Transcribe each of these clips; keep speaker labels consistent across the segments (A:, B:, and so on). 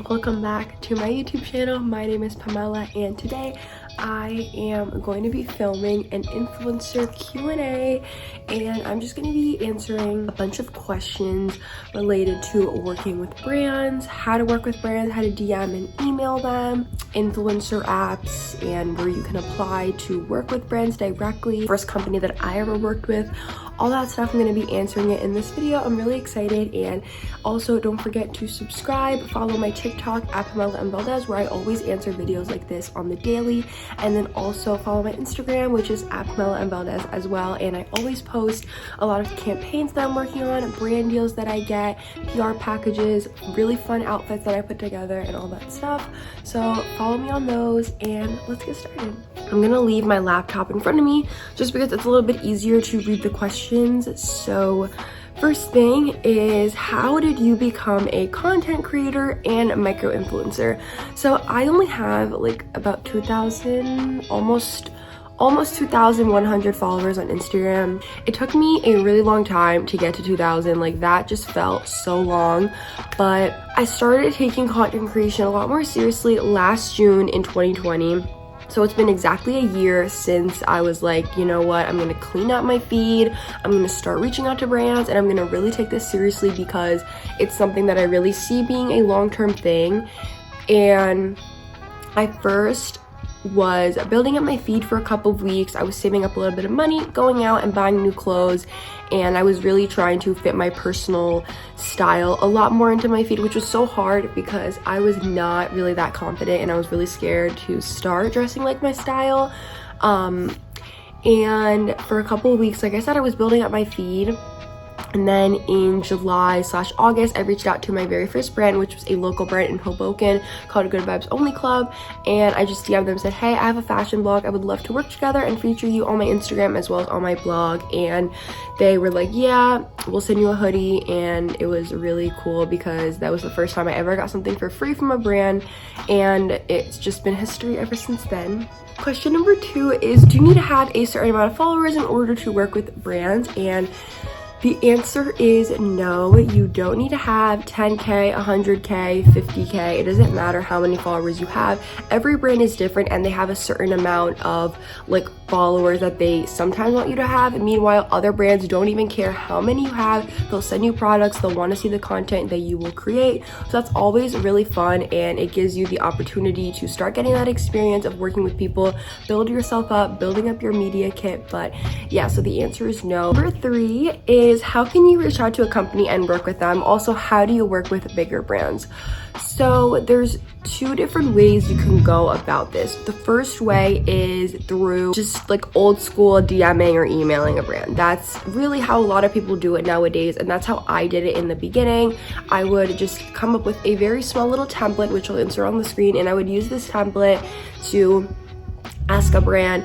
A: Welcome back to my YouTube channel. My name is Pamela and today I am going to be filming an influencer Q&A, and I'm just going to be answering a bunch of questions related to working with brands, how to work with brands, how to DM and email them, influencer apps, and where you can apply to work with brands directly. First company that I ever worked with, all that stuff. I'm going to be answering it in this video. I'm really excited, and also don't forget to subscribe, follow my TikTok at Pamela Valdez, where I always answer videos like this on the daily, and then also follow my Instagram, which is at Pamela Valdez as well. And I always post a lot of campaigns that I'm working on, brand deals that I get, PR packages, really fun outfits that I put together, and all that stuff. So follow me on those, and let's get started. I'm gonna leave my laptop in front of me just because it's a little bit easier to read the questions. So first thing is, how did you become a content creator and micro influencer? So I only have like about 2,000, almost 2,100 followers on Instagram. It took me a really long time to get to 2,000. Like, that just felt so long, but I started taking content creation a lot more seriously last June in 2020. So it's been exactly a year since I was like, you know what, I'm gonna clean up my feed, I'm gonna start reaching out to brands, and I'm gonna really take this seriously because it's something that I really see being a long-term thing. And I first was building up my feed for a couple of weeks. I was saving up a little bit of money, going out and buying new clothes, and I was really trying to fit my personal style a lot more into my feed, which was so hard because I was not really that confident and I was really scared to start dressing like my style. And for a couple of weeks, like I said, I was building up my feed. And then in July/August, I reached out to my very first brand, which was a local brand in Hoboken called Good Vibes Only Club. And I just DM'd them and said, hey, I have a fashion blog. I would love to work together and feature you on my Instagram as well as on my blog. And they were like, yeah, we'll send you a hoodie. And it was really cool because that was the first time I ever got something for free from a brand. And it's just been history ever since then. Question number 2 is, do you need to have a certain amount of followers in order to work with brands? And the answer is no, you don't need to have 10K, 100K, 50K. It doesn't matter how many followers you have. Every brand is different and they have a certain amount of like followers that they sometimes want you to have. Meanwhile, other brands don't even care how many you have. They'll send you products, they'll want to see the content that you will create. So that's always really fun, and it gives you the opportunity to start getting that experience of working with people, build yourself up, building up your media kit. But yeah, so the answer is no. Number 3 is, how can you reach out to a company and work with them? Also, how do you work with bigger brands? So there's 2 different ways you can go about this. The first way is through just like old school DMing or emailing a brand. That's really how a lot of people do it nowadays, and that's how I did it in the beginning. I would just come up with a very small little template, which I'll insert on the screen, and I would use this template to ask a brand,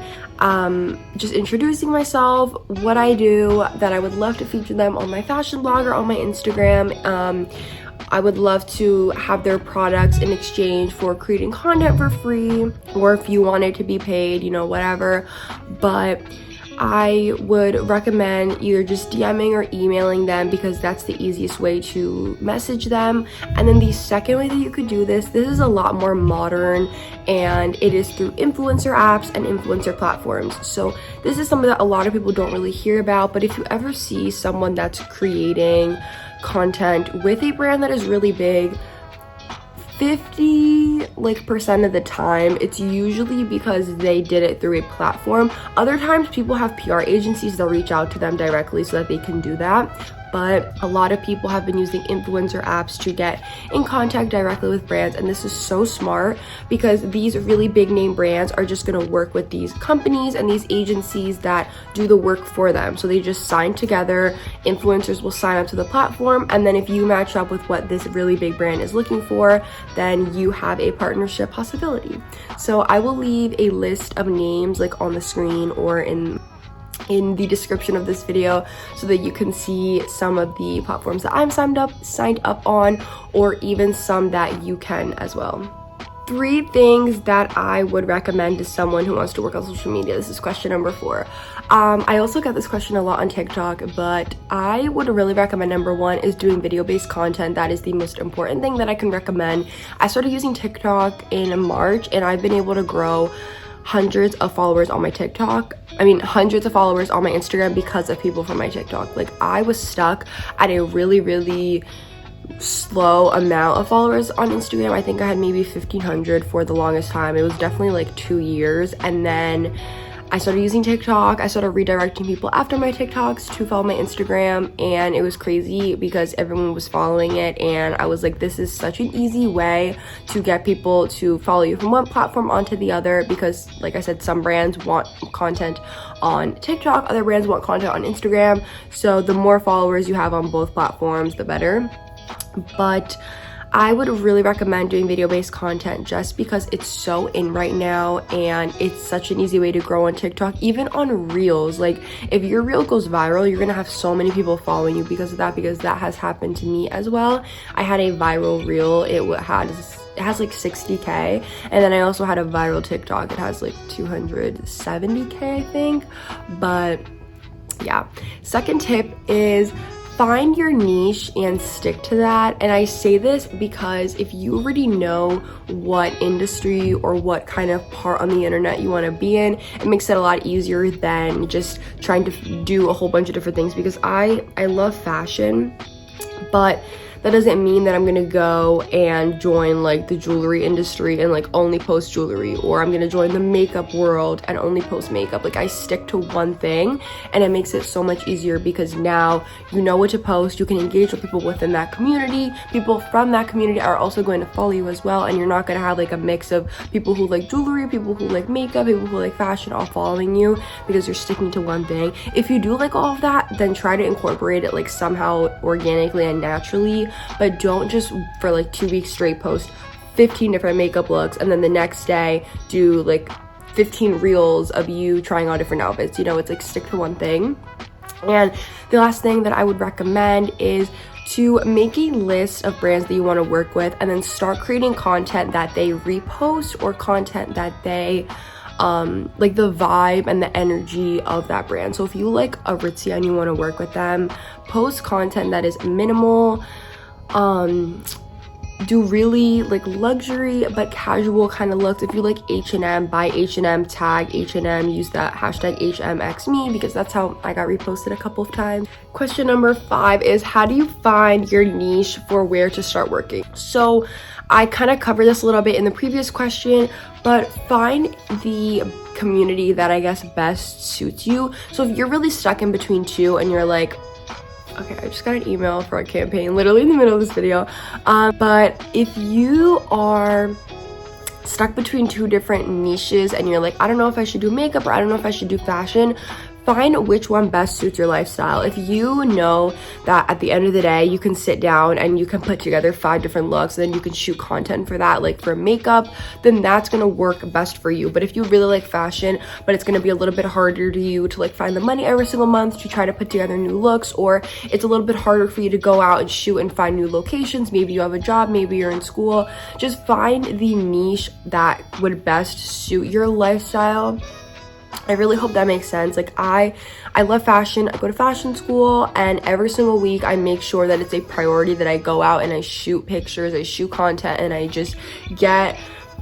A: just introducing myself, what I do, that I would love to feature them on my fashion blog or on my Instagram. I would love to have their products in exchange for creating content for free, or if you wanted to be paid, you know, whatever. But I would recommend either just DMing or emailing them because that's the easiest way to message them. And then the second way that you could do this is a lot more modern, and it is through influencer apps and influencer platforms. So this is something that a lot of people don't really hear about, but if you ever see someone that's creating content with a brand that is really big, 50% of the time it's usually because they did it through a platform. Other times people have PR agencies, they'll reach out to them directly so that they can do that. But a lot of people have been using influencer apps to get in contact directly with brands, and this is so smart because these really big name brands are just going to work with these companies and these agencies that do the work for them. So they just sign together, influencers will sign up to the platform, and then if you match up with what this really big brand is looking for, then you have a partnership possibility. So I will leave a list of names like on the screen or in the description of this video so that you can see some of the platforms that I'm signed up on, or even some that you can as well. 3 things that I would recommend to someone who wants to work on social media. This is question number 4. I also get this question a lot on TikTok, but I would really recommend number 1 is doing video-based content. That is the most important thing that I can recommend. I started using TikTok in March, and I've been able to grow hundreds of followers on my TikTok. I mean, hundreds of followers on my Instagram because of people from my TikTok. Like, I was stuck at a really slow amount of followers on Instagram. I think I had maybe 1,500 for the longest time. It was definitely like 2 years, and then I started using TikTok. I started redirecting people after my TikToks to follow my Instagram, and it was crazy because everyone was following it, and I was like, this is such an easy way to get people to follow you from one platform onto the other, because like I said, some brands want content on TikTok, other brands want content on Instagram, so the more followers you have on both platforms, the better. But I would really recommend doing video-based content just because it's so in right now, and it's such an easy way to grow on TikTok, even on Reels. Like, if your Reel goes viral, you're gonna have so many people following you because of that, because that has happened to me as well. I had a viral Reel. It has like 60K, and then I also had a viral TikTok. It has like 270K, I think. But yeah, second tip is find your niche and stick to that. And I say this because if you already know what industry or what kind of part on the internet you want to be in, it makes it a lot easier than just trying to do a whole bunch of different things. Because I love fashion, but that doesn't mean that I'm gonna go and join like the jewelry industry and like only post jewelry, or I'm gonna join the makeup world and only post makeup. Like, I stick to one thing, and it makes it so much easier because now you know what to post. You can engage with people within that community. People from that community are also going to follow you as well, and you're not gonna have like a mix of people who like jewelry, people who like makeup, people who like fashion all following you, because you're sticking to one thing. If you do like all of that, then try to incorporate it like somehow organically and naturally. But don't just for like 2 weeks straight post 15 different makeup looks and then the next day do like 15 reels of you trying on different outfits. You know, it's like, stick to one thing. And the last thing that I would recommend is to make a list of brands that you want to work with, and then start creating content that they repost, or content that they like the vibe and the energy of that brand. So if you like Aritzia and you want to work with them, post content that is minimal. Do really like luxury but casual kind of looks. If you like H&M, buy H&M, tag H&M, use that hashtag HMXme, because that's how I got reposted a couple of times. Question number 5 is, how do you find your niche for where to start working? So I kind of covered this a little bit in the previous question, but find the community that I guess best suits you. So if you're really stuck in between two and you're like, okay, I just got an email for a campaign literally in the middle of this video, but if you are stuck between 2 different niches and you're like, I don't know if I should do makeup or I don't know if I should do fashion, find which one best suits your lifestyle. If you know that at the end of the day you can sit down and you can put together 5 different looks, and then you can shoot content for that, like for makeup, then that's gonna work best for you. But if you really like fashion, but it's gonna be a little bit harder to you to like find the money every single month to try to put together new looks, or it's a little bit harder for you to go out and shoot and find new locations, maybe you have a job, maybe you're in school, just find the niche that would best suit your lifestyle. I really hope that makes sense. Like, I love fashion. I go to fashion school, and every single week I make sure that it's a priority that I go out and I shoot pictures, I shoot content, and I just get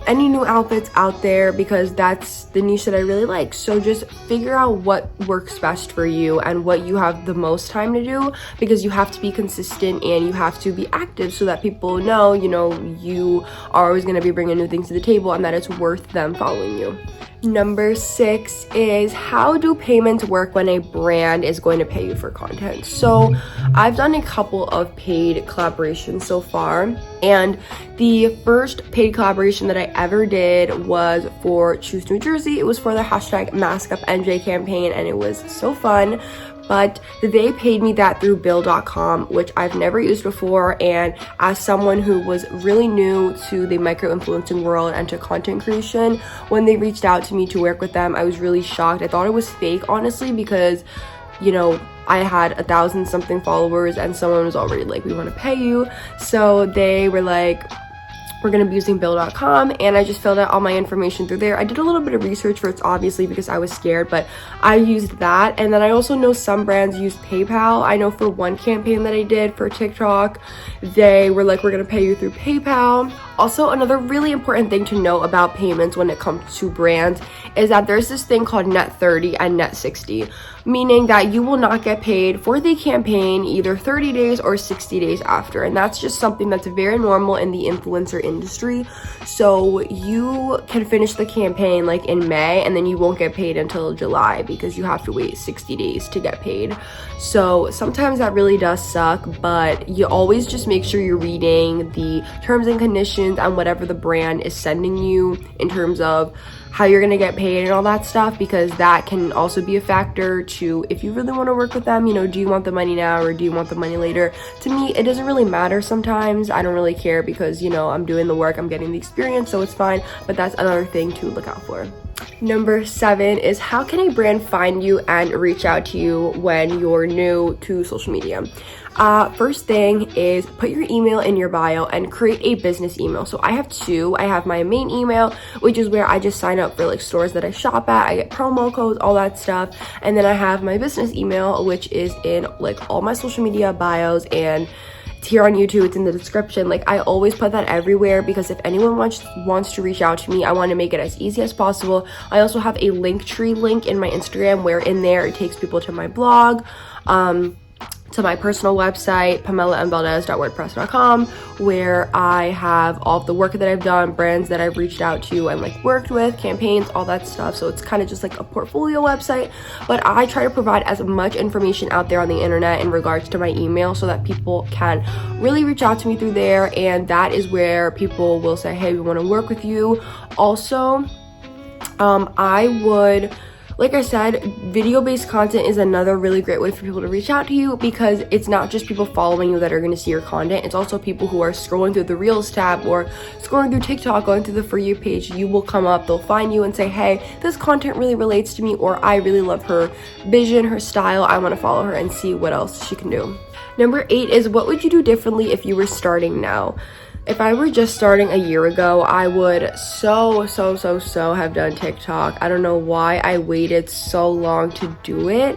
A: any new outfits out there, because that's the niche that I really like. So just figure out what works best for you and what you have the most time to do, because you have to be consistent and you have to be active so that people know, you know, you are always going to be bringing new things to the table and that it's worth them following you. Number 6 is, how do payments work when a brand is going to pay you for content? So I've done a couple of paid collaborations so far, and the first paid collaboration that I ever did was for Choose New Jersey. It was for the hashtag MaskUpNJ campaign, and it was so fun. But they paid me that through Bill.com, which I've never used before. And as someone who was really new to the micro-influencing world and to content creation, when they reached out to me to work with them, I was really shocked. I thought it was fake, honestly, because, you know, I had 1,000 something followers and someone was already like, we want to pay you. So they were like, we're going to be using bill.com, and I just filled out all my information through there. I did a little bit of research for it, obviously, because I was scared, but I used that. And then I also know some brands use PayPal. I know for one campaign that I did for TikTok, they were like, we're going to pay you through PayPal. Also, another really important thing to know about payments when it comes to brands is that there's this thing called net 30 and net 60, meaning that you will not get paid for the campaign either 30 days or 60 days after. And that's just something that's very normal in the influencer industry. So you can finish the campaign like in May, and then you won't get paid until July because you have to wait 60 days to get paid. So sometimes that really does suck, but you always just make sure you're reading the terms and conditions and whatever the brand is sending you in terms of how you're gonna get paid and all that stuff, because that can also be a factor to if you really want to work with them. You know, do you want the money now or do you want the money later? To me, it doesn't really matter sometimes. I don't really care because, you know, I'm doing the work, I'm getting the experience, so it's fine. But that's another thing to look out for. Number 7 is, how can a brand find you and reach out to you when you're new to social media? First thing is put your email in your bio and create a business email. So I have two. I have my main email, which is where I just sign up for like stores that I shop at. I get promo codes, all that stuff. And then I have my business email, which is in like all my social media bios, and it's here on YouTube, it's in the description. Like, I always put that everywhere because if anyone wants to reach out to me, I want to make it as easy as possible. I also have a Linktree link in my Instagram where in there it takes people to my blog, to my personal website, pamelavaldez.wordpress.com, where I have all of the work that I've done, brands that I've reached out to and like worked with, campaigns, all that stuff. So it's kind of just like a portfolio website, but I try to provide as much information out there on the internet in regards to my email so that people can really reach out to me through there. And that is where people will say, hey, we want to work with you. Also, like I said, video-based content is another really great way for people to reach out to you, because it's not just people following you that are going to see your content. It's also people who are scrolling through the Reels tab or scrolling through TikTok, going through the For You page. You will come up, they'll find you and say, hey, this content really relates to me, or I really love her vision, her style. I want to follow her and see what else she can do. Number 8 is, what would you do differently if you were starting now? If I were just starting a year ago, I would so have done TikTok. I don't know why I waited so long to do it.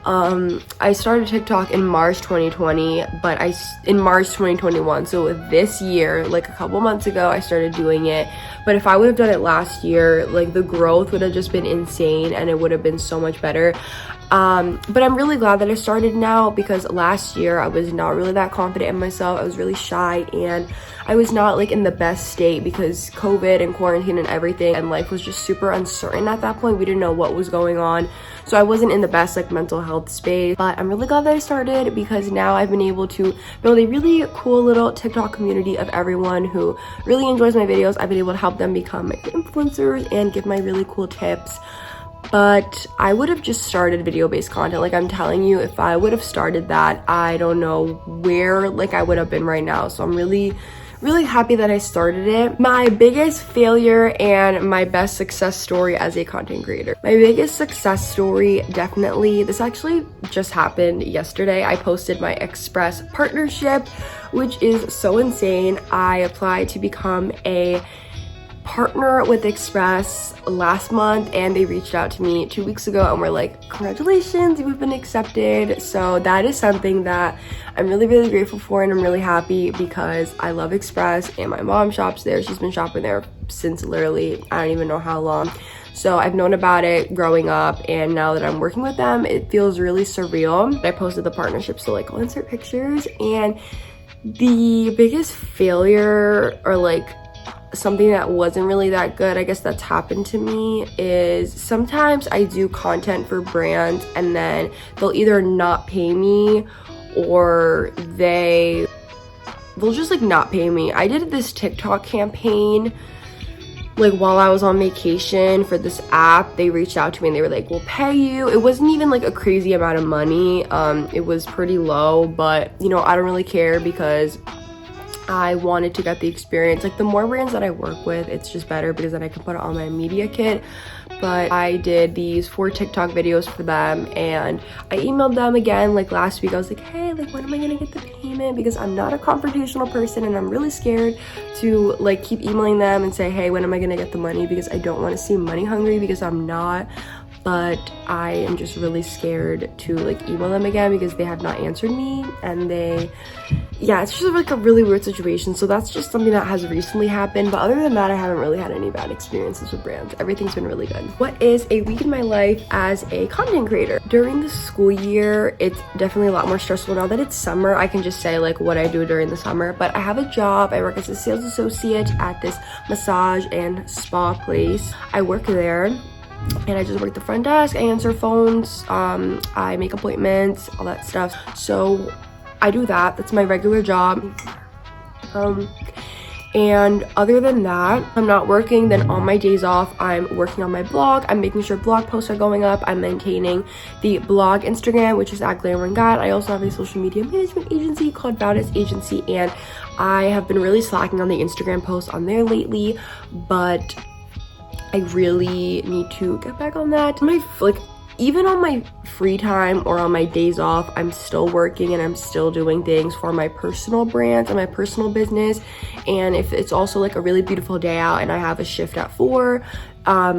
A: I started TikTok in March 2020, but in March 2021, so this year, like a couple months ago, I started doing it. But if I would have done it last year, like the growth would have just been insane and it would have been so much better. But I'm really glad that I started now, because last year I was not really that confident in myself. I was really shy and I was not like in the best state because COVID and quarantine and everything, and life was just super uncertain at that point. We didn't know what was going on, so I wasn't in the best like mental health space. But I'm really glad that I started, because now I've been able to build a really cool little TikTok community of everyone who really enjoys my videos. I've been able to help them become influencers and give my really cool tips. But I would have just started video-based content. Like, I'm telling you, if I would have started that, I don't know where like I would have been right now. So I'm really happy that I started it. My biggest failure and my best success story as a content creator. My biggest success story, definitely, this actually just happened yesterday. I posted my Express partnership, which is so insane. I applied to become a partner with Express last month, and they reached out to me 2 weeks ago and were like, congratulations, you've been accepted. So that is something that I'm really grateful for, and I'm really happy because I love Express and my mom shops there. She's been shopping there since literally I don't even know how long. So I've known about it growing up, and now that I'm working with them, it feels really surreal. I posted the partnership, so like I'll insert pictures. And the biggest failure, or like something that wasn't really that good, I guess, that's happened to me, is sometimes I do content for brands and then they'll either not pay me or they'll just like not pay me. I did this TikTok campaign like while I was on vacation for this app. They reached out to me and they were like, we'll pay you. It wasn't even like a crazy amount of money. It was pretty low, but you know, I don't really care because I wanted to get the experience. Like, the more brands that I work with, it's just better because then I can put it on my media kit. But I did these 4 TikTok videos for them, and I emailed them again like last week. I was like, hey, like, when am I gonna get the payment? payment because I'm not a confrontational person, and I'm really scared to like keep emailing them and say, hey, when am I gonna get the money, because I don't want to seem money hungry, because I'm not. But I am just really scared to like email them again because they have not answered me, and yeah, it's just like a really weird situation. So that's just something that has recently happened, but other than that, I haven't really had any bad experiences with brands. Everything's been really good. What is a week in my life as a content creator? During the school year, it's definitely a lot more stressful. Now that it's summer, I can just say like what I do during the summer, but I have a job. I work as a sales associate at this massage and spa place. I work there, and I just work the front desk. I answer phones, I make appointments, all that stuff. So I do that. That's my regular job. And other than that, I'm not working. Then on my days off, I'm working on my blog. I'm making sure blog posts are going up. I'm maintaining the blog Instagram, which is at Glamour and God. I also have a social media management agency called Valdez Agency, and I have been really slacking on the Instagram posts on there lately, but I really need to get back on that. Even on my free time or on my days off, I'm still working and I'm still doing things for my personal brands and my personal business. And if it's also like a really beautiful day out and I have a shift at 4,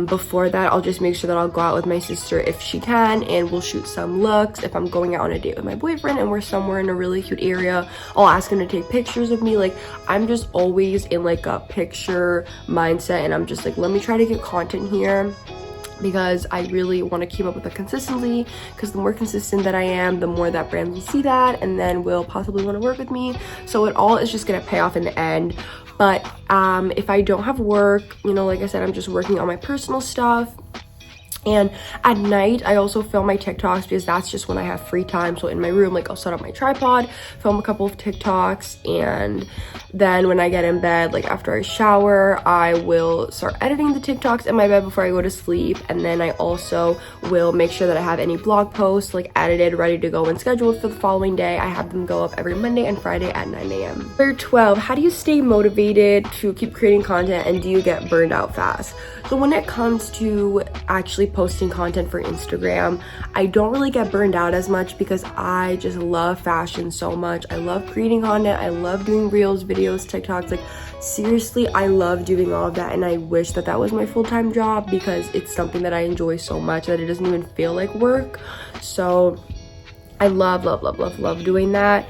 A: before that, I'll just make sure that I'll go out with my sister if she can, and we'll shoot some looks. If I'm going out on a date with my boyfriend and we're somewhere in a really cute area, I'll ask him to take pictures of me. Like, I'm just always in like a picture mindset, and I'm just like, let me try to get content here, because I really want to keep up with the consistency, because the more consistent that I am, the more that brands will see that and then will possibly want to work with me. So it all is just going to pay off in the end. But if I don't have work, you know, like I said, I'm just working on my personal stuff. And at night, I also film my TikToks because that's just when I have free time. So in my room, like, I'll set up my tripod, film a couple of TikToks, and then when I get in bed, like after I shower, I will start editing the TikToks in my bed before I go to sleep. And then I also will make sure that I have any blog posts like edited, ready to go and scheduled for the following day. I have them go up every Monday and Friday at 9 a.m. Number 12, how do you stay motivated to keep creating content, and do you get burned out fast? So when it comes to actually posting content for Instagram, I don't really get burned out as much because I just love fashion so much. I love creating content. I love doing reels, videos, TikToks. Like, seriously, I love doing all of that, and I wish that that was my full-time job because it's something that I enjoy so much that it doesn't even feel like work. So I love doing that.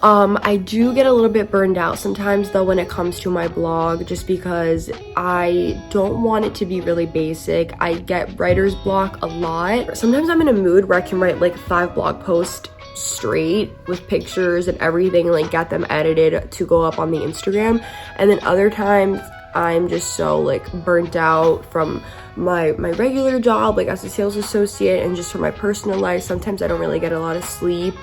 A: I do get a little bit burned out sometimes though when it comes to my blog, just because I don't want it to be really basic. I get writer's block a lot. Sometimes I'm in a mood where I can write like 5 blog posts straight with pictures and everything, and like get them edited to go up on the Instagram. And then other times I'm just so like burnt out from my regular job, like as a sales associate, and just from my personal life. Sometimes I don't really get a lot of sleep,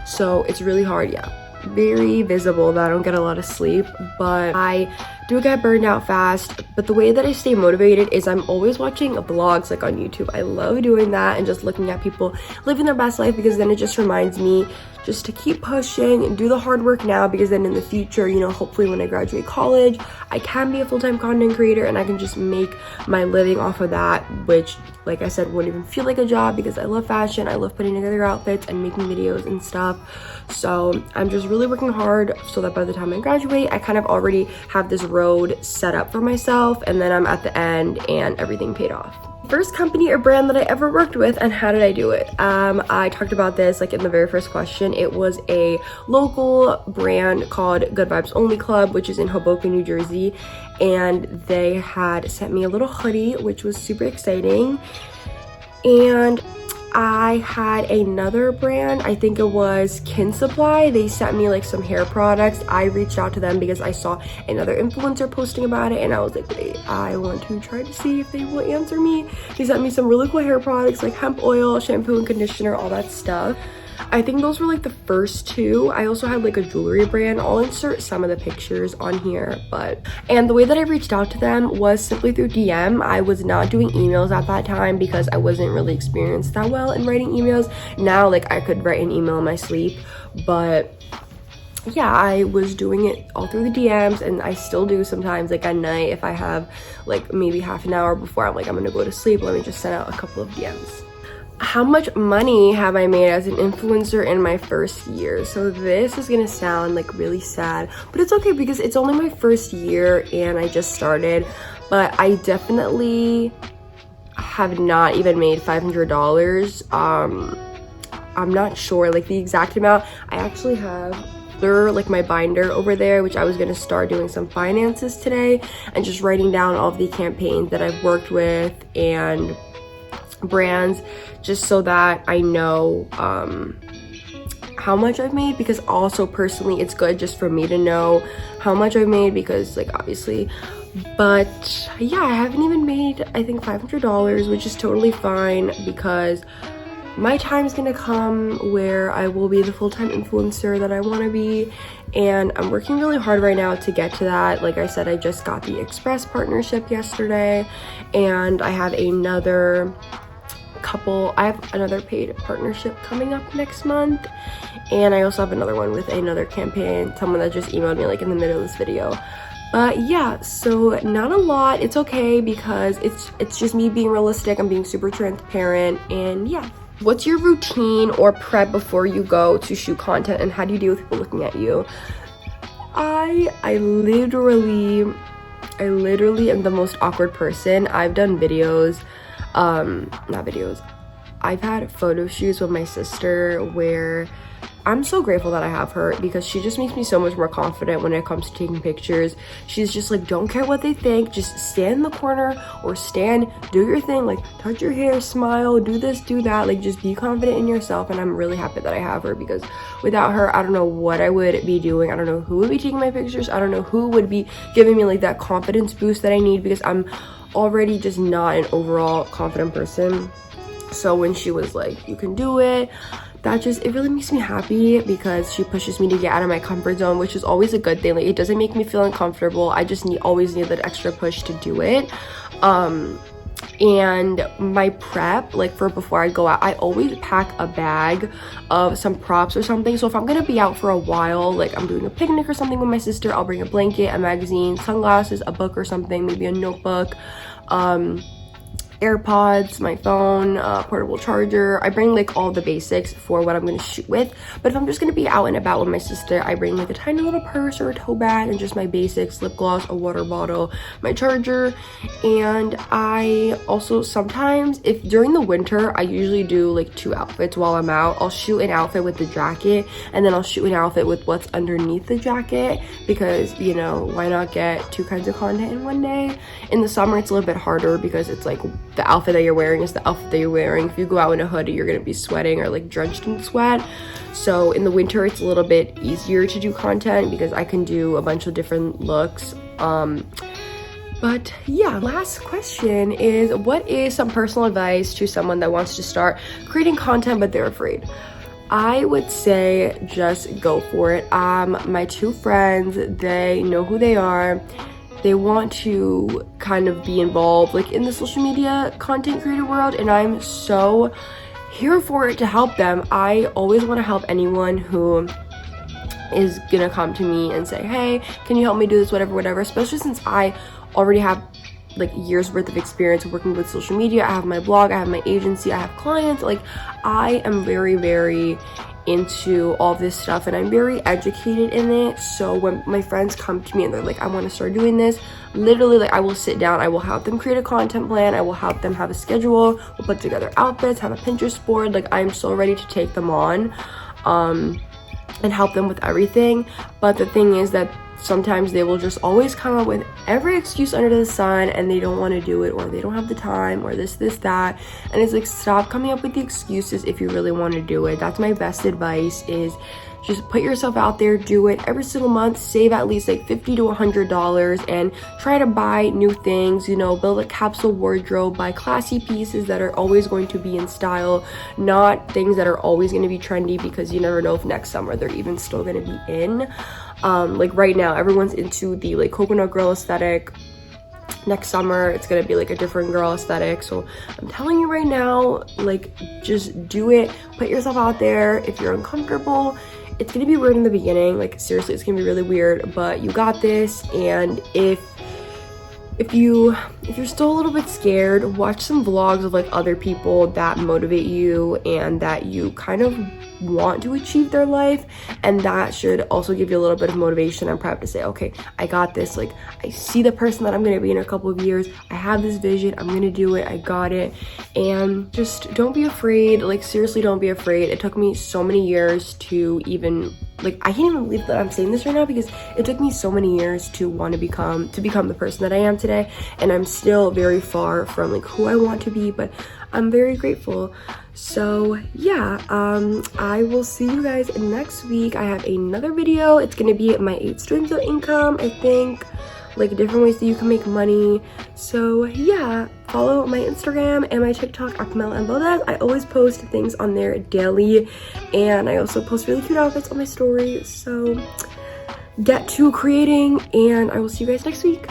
A: so it's really hard. Yeah, very visible that I don't get a lot of sleep, but I do get burned out fast. But the way that I stay motivated is I'm always watching vlogs like on YouTube. I love doing that and just looking at people living their best life, because then it just reminds me just to keep pushing and do the hard work now, because then in the future, you know, hopefully when I graduate college, I can be a full-time content creator and I can just make my living off of that, which, like I said, wouldn't even feel like a job, because I love fashion. I love putting together outfits and making videos and stuff. So I'm just really working hard so that by the time I graduate, I kind of already have this road set up for myself, and then I'm at the end and everything paid off. First company or brand that I ever worked with, and how did I do it? I talked about this like in the very first question. It was a local brand called Good Vibes Only Club, which is in Hoboken, New Jersey, and they had sent me a little hoodie, which was super exciting. And I had another brand, I think it was Kin Supply. They sent me like some hair products. I reached out to them because I saw another influencer posting about it, and I was like, wait, I want to try to see if they will answer me. They sent me some really cool hair products like hemp oil, shampoo and conditioner, all that stuff. I think those were like the first 2. I also had like a jewelry brand. I'll insert some of the pictures on here, and the way that I reached out to them was simply through DM. I was not doing emails at that time because I wasn't really experienced that well in writing emails. Now, like, I could write an email in my sleep, but yeah, I was doing it all through the DMs, and I still do sometimes, like at night, if I have like maybe half an hour before I'm gonna go to sleep, let me just send out a couple of DMs. how much money have I made as an influencer in my first year? So this is gonna sound like really sad, but it's okay because it's only my first year and I just started. But I definitely have not even made $500. I'm not sure like the exact amount. I actually have like my binder over there, which I was gonna start doing some finances today and just writing down all of the campaigns that I've worked with and brands, just so that I know how much I've made, because also personally it's good just for me to know how much I've made, because like obviously. But yeah, I haven't even made, I think, $500, which is totally fine because my time is gonna come where I will be the full-time influencer that I want to be, and I'm working really hard right now to get to that. Like I said, I just got the Express partnership yesterday, and I have another paid partnership coming up next month, and I also have another one with another campaign, someone that just emailed me like in the middle of this video. But yeah, so not a lot. It's okay because it's just me being realistic. I'm being super transparent, and yeah. What's your routine or prep before you go to shoot content, and how do you deal with people looking at you? I literally am the most awkward person. I've done videos, not videos. I've had photo shoots with my sister where I'm so grateful that I have her, because she just makes me so much more confident when it comes to taking pictures. She's just like, don't care what they think, just stand in the corner or stand, do your thing, like touch your hair, smile, do this, do that, like just be confident in yourself. And I'm really happy that I have her, because without her, I don't know what I would be doing. I don't know who would be taking my pictures. I don't know who would be giving me like that confidence boost that I need, because I'm already just not an overall confident person. So when she was like, you can do it, it really makes me happy, because she pushes me to get out of my comfort zone, which is always a good thing. Like, it doesn't make me feel uncomfortable. I just always need that extra push to do it. And my prep, like for before I go out, I always pack a bag of some props or something. So if I'm gonna be out for a while, like I'm doing a picnic or something with my sister, I'll bring a blanket, a magazine, sunglasses, a book or something, maybe a notebook, AirPods, my phone, portable charger. I bring like all the basics for what I'm gonna shoot with. But if I'm just gonna be out and about with my sister, I bring like a tiny little purse or a tote bag and just my basics, lip gloss, a water bottle, my charger. And I also sometimes, if during the winter, I usually do like 2 outfits while I'm out. I'll shoot an outfit with the jacket, and then I'll shoot an outfit with what's underneath the jacket, because, you know, why not get 2 kinds of content in one day? In the summer, it's a little bit harder because it's like the outfit that you're wearing is the outfit that you're wearing. If you go out in a hoodie, you're gonna be sweating or like drenched in sweat. So in the winter, it's a little bit easier to do content because I can do a bunch of different looks. But yeah, last question is, what is some personal advice to someone that wants to start creating content but they're afraid? I would say just go for it. My 2 friends, they know who they are. They want to kind of be involved like in the social media content creator world, and I'm so here for it to help them. I always want to help anyone who is gonna come to me and say, hey, can you help me do this, whatever, especially since I already have like years worth of experience working with social media. I have my blog, I have my agency, I have clients. Like, I am very, very into all this stuff, and I'm very educated in it. So when my friends come to me and they're like, I want to start doing this, literally, like, I will sit down, I will help them create a content plan, I will help them have a schedule, we'll put together outfits, have a Pinterest board. Like, I'm so ready to take them on and help them with everything. But the thing is that sometimes they will just always come up with every excuse under the sun, and they don't want to do it, or they don't have the time, or this, that. And it's like, stop coming up with the excuses if you really want to do it. That's my best advice, is just put yourself out there, do it every single month, save at least like $50 to $100, and try to buy new things, you know, build a capsule wardrobe, buy classy pieces that are always going to be in style, not things that are always going to be trendy, because you never know if next summer they're even still going to be in. Like right now, everyone's into the like coconut girl aesthetic. Next summer, it's gonna be like a different girl aesthetic. So I'm telling you right now, like, just do it, put yourself out there. If you're uncomfortable, it's gonna be weird in the beginning, like seriously, it's gonna be really weird, but you got this. And if if you're still a little bit scared, watch some vlogs of like other people that motivate you and that you kind of want to achieve their life, and that should also give you a little bit of motivation. I'm proud to say, okay, I got this. Like, I see the person that I'm gonna be in a couple of years. I have this vision. I'm gonna do it. I got it. And just don't be afraid. Like, seriously, don't be afraid. It took me so many years to even, like, I can't even believe that I'm saying this right now, because it took me so many years to want to become the person that I am today, and I'm still very far from like who I want to be, but I'm very grateful. So yeah, I will see you guys next week. I have another video. It's gonna be my 8 streams of income, I think, like different ways that you can make money. So yeah, follow my Instagram and my TikTok at Pamela Valdez. I always post things on there daily, and I also post really cute outfits on my story. So get to creating, and I will see you guys next week.